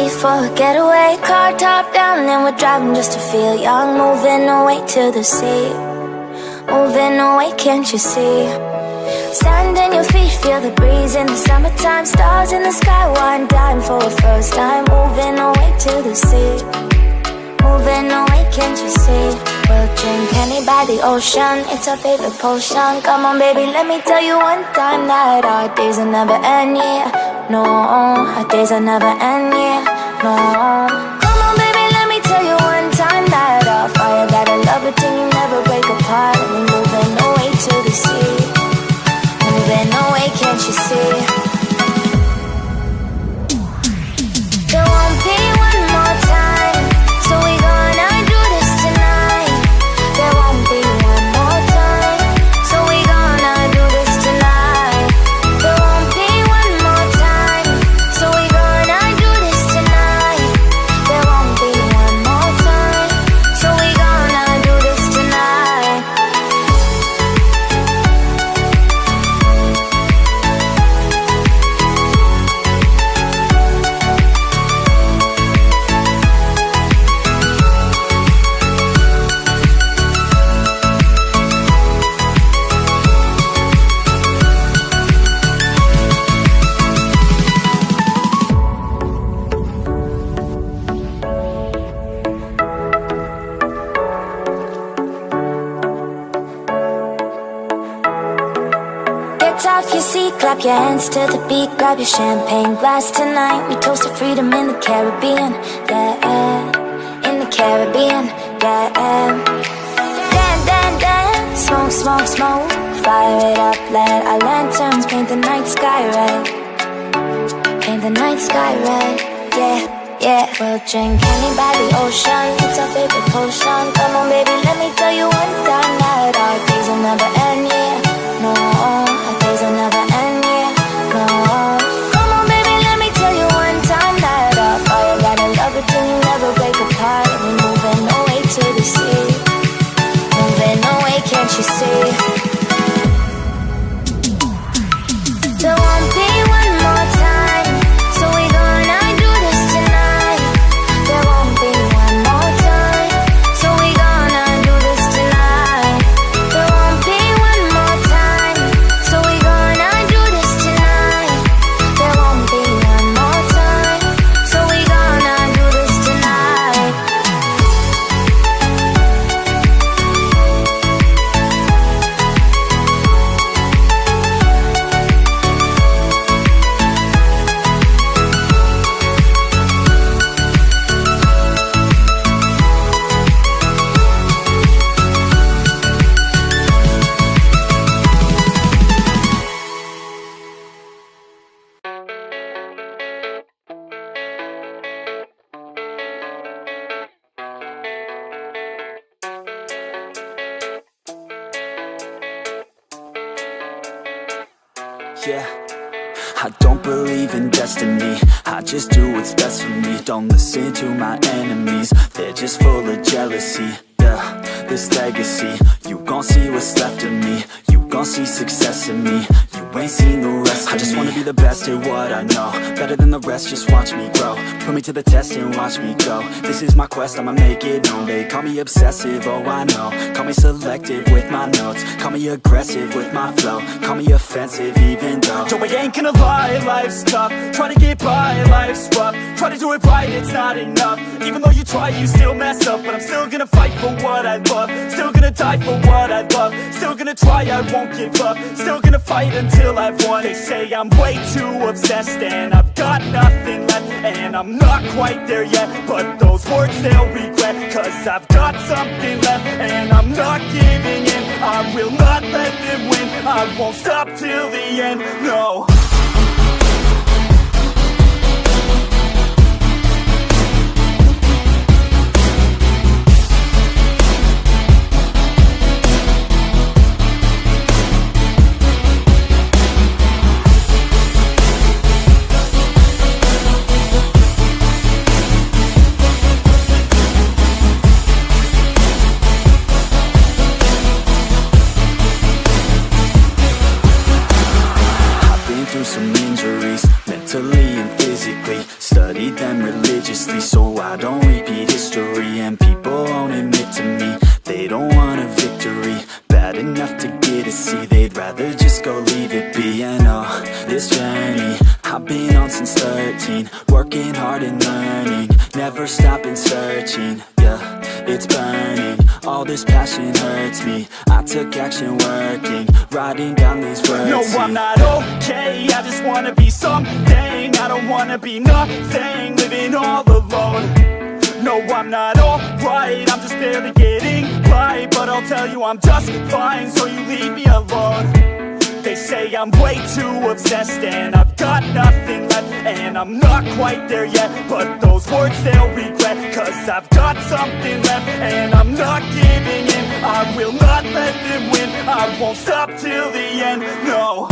leave for a getaway. Car top down and we're driving just to feel young. Moving away to the sea, moving away, can't you see? Sand in your feet, feel the breeze in the summertime. Stars in the sky, one dime for a first time. Moving away to the sea, moving away, can't you see? We'll drink honey by the ocean, it's our favorite potion. Come on baby, let me tell you one time that our days will never end, yeah. No, our days will never end, yeah. No. Come on baby, let me tell you one time that our fire got a love it till you never break apart. And we're moving away to the sea, moving away, can't you see? There won't be one more time, so we gonna do this tonight. There won't be one more time, so we gonna do this tonight. There won't be one more time, so we gonna do this tonight. There won't be one more time, so we gonna do this tonight. Get off your seat, clap your hands to the beat. Grab your champagne glass tonight. We toast to freedom in the Caribbean, yeah. In the Caribbean, yeah. Dance, dance, dance, smoke, smoke, smoke. Fire it up, let our lanterns paint the night sky red. Paint the night sky red, yeah, yeah. We'll drink honey by the ocean, it's our favorite potion. Come on baby, let me tell you one time that our days will never end, yeah. No, our days will never end, yeah. No. Come on baby, let me tell you one time that our fire got a love it till you never break apart. And we're moving away to the sea, moving away, can't you see? There won't be one more time, so we gonna do this tonight. There won't be one more time, so we gonna do this tonight. There won't be one more time, so we gonna do this tonight. There won't be one more time, so we gonna do this tonight. Yeah, I don't believe in destiny, I just do what's best for me. Don't listen to my enemies, they're just full of jealousy. Yeah, this legacy, you gon' see what's left of me. You gon' see success in me, you ain't seen the rest of me. I just wanna be the best at what I know, better than the rest, just watch me grow. Put me to the test and watch me go. This is my quest, I'ma make it known. They call me obsessive, oh I know. Call me selective with my notes, call me aggressive with my flow. Call me offensive even though Joe, I ain't gonna lie, life's tough. Try to get by, life's rough. Try to do it right, it's not enough. Even though you try, you still mess up. But I'm still gonna fight for what I love, still gonna die for what I love. Still gonna try, I won't give up. Still gonna fight until I've won. They say I'm way too obsessed and I've got nothing left, and I'm not quite there yet, but those words they'll regret. Cause I've got something left and I'm not giving in. I will not let them win, I won't stop till the end, no. never stopping searching, yeah, it's burning. All this passion hurts me. I took action working, writing down these words. No, I'm not okay, I just wanna be something. I don't wanna be nothing, living all alone. No, I'm not alright, I'm just barely getting by. But I'll tell you I'm just fine, so you leave me alone. They say I'm way too obsessed and I've got nothing left, and I'm not quite there yet, but those words they'll regret. Cause I've got something left and I'm not giving in. I will not let them win, I won't stop till the end, no.